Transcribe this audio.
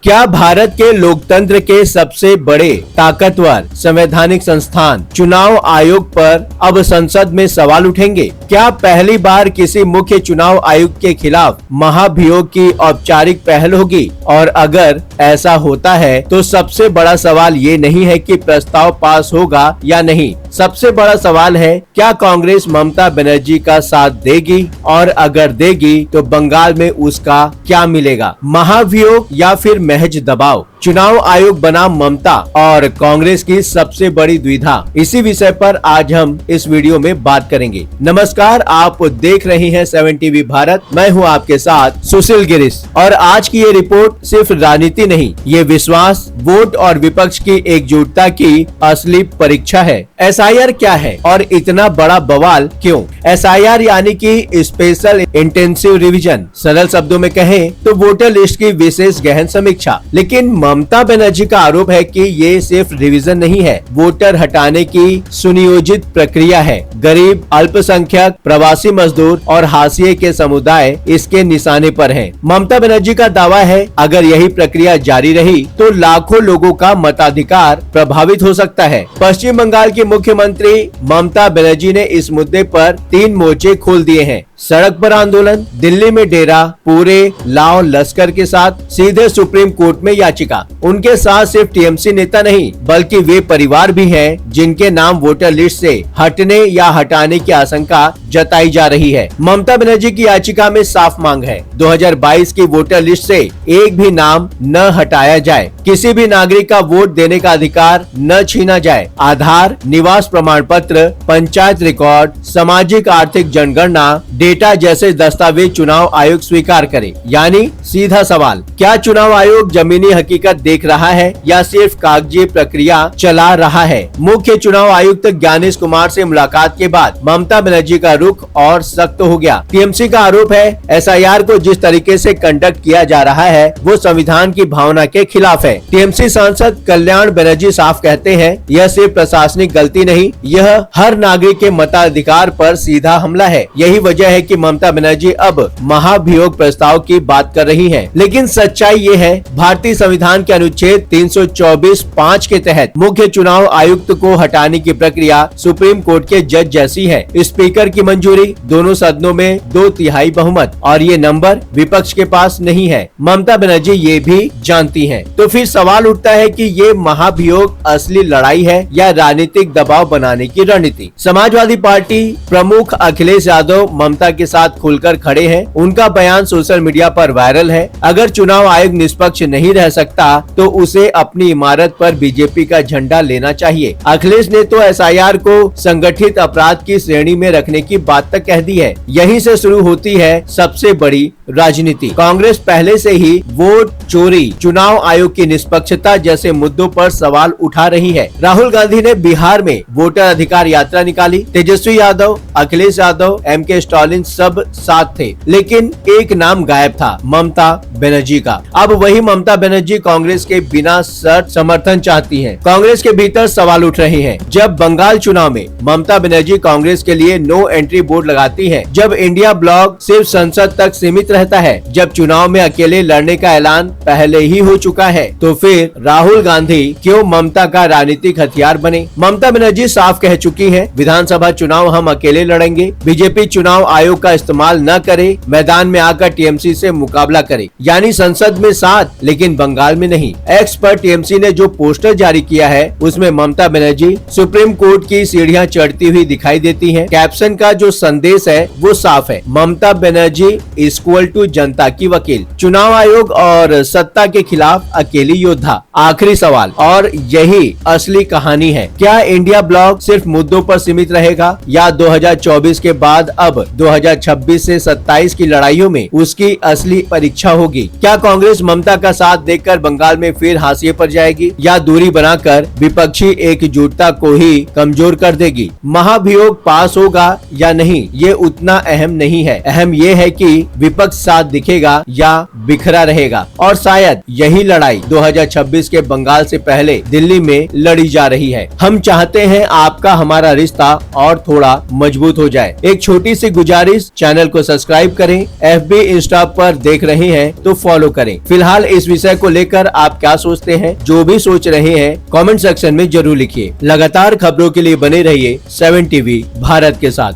क्या भारत के लोकतंत्र के सबसे बड़े ताकतवर संवैधानिक संस्थान चुनाव आयोग पर अब संसद में सवाल उठेंगे? क्या पहली बार किसी मुख्य चुनाव आयुक्त के खिलाफ महाभियोग की औपचारिक पहल होगी? और अगर ऐसा होता है तो सबसे बड़ा सवाल ये नहीं है कि प्रस्ताव पास होगा या नहीं, सबसे बड़ा सवाल है क्या कांग्रेस ममता बनर्जी का साथ देगी, और अगर देगी तो बंगाल में उसका क्या मिलेगा? महाभियोग या फिर महज दबाव? चुनाव आयोग बना ममता और कांग्रेस की सबसे बड़ी द्विधा, इसी विषय पर आज हम इस वीडियो में बात करेंगे। नमस्कार, आप देख रहे हैं 7 टीवी भारत। मैं हूं आपके साथ सुशील गिरीश और आज की ये रिपोर्ट सिर्फ राजनीति नहीं, ये विश्वास, वोट और विपक्ष की एकजुटता की असली परीक्षा है। एसआईआर क्या है और इतना बड़ा बवाल क्यों? एसआईआर यानी कि स्पेशल इंटेंसिव रिवीजन, सरल शब्दों में कहें तो वोटर लिस्ट की विशेष गहन समीक्षा। लेकिन ममता बनर्जी का आरोप है कि ये सिर्फ रिवीजन नहीं है, वोटर हटाने की सुनियोजित प्रक्रिया है। गरीब, अल्पसंख्यक, प्रवासी मजदूर और हाशिए के समुदाय इसके निशाने पर हैं। ममता बनर्जी का दावा है अगर यही प्रक्रिया जारी रही तो लाखों लोगों का मताधिकार प्रभावित हो सकता है। पश्चिम बंगाल की मुख्यमंत्री ममता बनर्जी ने इस मुद्दे पर 3 मोर्चे खोल दिए हैं। सड़क पर आंदोलन, दिल्ली में डेरा, पूरे लाओ लश्कर के साथ सीधे सुप्रीम कोर्ट में याचिका। उनके साथ सिर्फ टीएमसी नेता नहीं बल्कि वे परिवार भी हैं जिनके नाम वोटर लिस्ट से हटने या हटाने की आशंका जताई जा रही है। ममता बनर्जी की याचिका में साफ मांग है 2022 की वोटर लिस्ट से एक भी नाम न हटाया जाए, किसी भी नागरिक का वोट देने का अधिकार न छीना जाए। आधार, निवास प्रमाण पत्र, पंचायत रिकॉर्ड, सामाजिक आर्थिक जनगणना डेटा जैसे दस्तावेज चुनाव आयोग स्वीकार करे। यानी सीधा सवाल, क्या चुनाव आयोग जमीनी हकीकत देख रहा है या सिर्फ कागजी प्रक्रिया चला रहा है? मुख्य चुनाव आयुक्त ज्ञानेश कुमार से मुलाकात के बाद ममता बनर्जी का रुख और सख्त हो गया। टीएमसी का आरोप है एसआईआर को जिस तरीके से कंडक्ट किया जा रहा है वो संविधान की भावना के खिलाफ है। टीएमसी सांसद कल्याण बनर्जी साफ कहते हैं यह सिर्फ प्रशासनिक गलती नहीं, यह हर नागरिक के मताधिकार पर सीधा हमला है। यही वजह है कि ममता बनर्जी अब महाभियोग प्रस्ताव की बात कर रही हैं। लेकिन सच्चाई ये है, भारतीय संविधान के अनुच्छेद 324(5) के तहत मुख्य चुनाव आयुक्त को हटाने की प्रक्रिया सुप्रीम कोर्ट के जज जैसी है। स्पीकर की मंजूरी, दोनों सदनों में 2/3 बहुमत, और ये नंबर विपक्ष के पास नहीं है। ममता बनर्जी ये भी जानती हैं। तो फिर सवाल उठता है कि ये महाभियोग असली लड़ाई है या राजनीतिक दबाव बनाने की रणनीति? समाजवादी पार्टी प्रमुख अखिलेश यादव ममता के साथ खुलकर खड़े हैं। उनका बयान सोशल मीडिया पर वायरल है। अगर चुनाव आयोग निष्पक्ष नहीं रह सकता तो उसे अपनी इमारत पर बीजेपी का झंडा लेना चाहिए। अखिलेश ने तो एसआईआर को संगठित अपराध की श्रेणी में रखने की बात तक कह दी है। यहीं से शुरू होती है सबसे बड़ी राजनीति। कांग्रेस पहले से ही वोट चोरी, चुनाव आयोग की निष्पक्षता जैसे मुद्दों पर सवाल उठा रही है। राहुल गांधी ने बिहार में वोटर अधिकार यात्रा निकाली। तेजस्वी यादव, अखिलेश यादव, एमके स्टालिन सब साथ थे, लेकिन एक नाम गायब था, ममता बनर्जी का। अब वही ममता बनर्जी कांग्रेस के बिना शर्त समर्थन चाहती हैं। कांग्रेस के भीतर सवाल उठ रहे हैं। जब बंगाल चुनाव में ममता बनर्जी कांग्रेस के लिए नो एंट्री बोर्ड लगाती है, जब इंडिया ब्लॉक सिर्फ संसद तक सीमित रहता है, जब चुनाव में अकेले लड़ने का ऐलान पहले ही हो चुका है, तो फिर राहुल गांधी क्यों ममता का राजनीतिक हथियार बने? ममता बनर्जी साफ कह चुकी हैं, विधानसभा चुनाव हम अकेले लड़ेंगे। बीजेपी चुनाव आयोग का इस्तेमाल न करे, मैदान में आकर टीएमसी से मुकाबला करे। यानी संसद में साथ, लेकिन बंगाल में नहीं। एक्स पर टीएमसी ने जो पोस्टर जारी किया है उसमें ममता बनर्जी सुप्रीम कोर्ट की सीढ़ियां चढ़ती हुई दिखाई देती हैं। कैप्शन का जो संदेश है वो साफ है, ममता बनर्जी इक्वल टू जनता की वकील, चुनाव आयोग और सत्ता के खिलाफ अकेली योद्धा। आखिरी सवाल, और यही असली कहानी है, क्या इंडिया ब्लॉक सिर्फ मुद्दों पर सीमित रहेगा या 2024 के बाद अब 2026 से 27 की लड़ाइयों में उसकी असली परीक्षा होगी? क्या कांग्रेस ममता का साथ देखकर बंगाल में फिर हाशिए पर जाएगी या दूरी बनाकर विपक्षी एकजुटता को ही कमजोर कर देगी? महाभियोग पास होगा या नहीं ये उतना अहम नहीं है, अहम ये है कि विपक्ष साथ दिखेगा या बिखरा रहेगा। और शायद यही लड़ाई 2026 के बंगाल से पहले दिल्ली में लड़ी जा रही है। हम चाहते हैं आपका हमारा रिश्ता और थोड़ा मजबूत हो जाए। एक छोटी सी गुजारिश गुजारिश, चैनल को सब्सक्राइब करें। FB इंस्टा पर देख रहे हैं तो फॉलो करें। फिलहाल इस विषय को लेकर आप क्या सोचते हैं? जो भी सोच रहे हैं कमेंट सेक्शन में जरूर लिखिए। लगातार खबरों के लिए बने रहिए 7 TV भारत के साथ।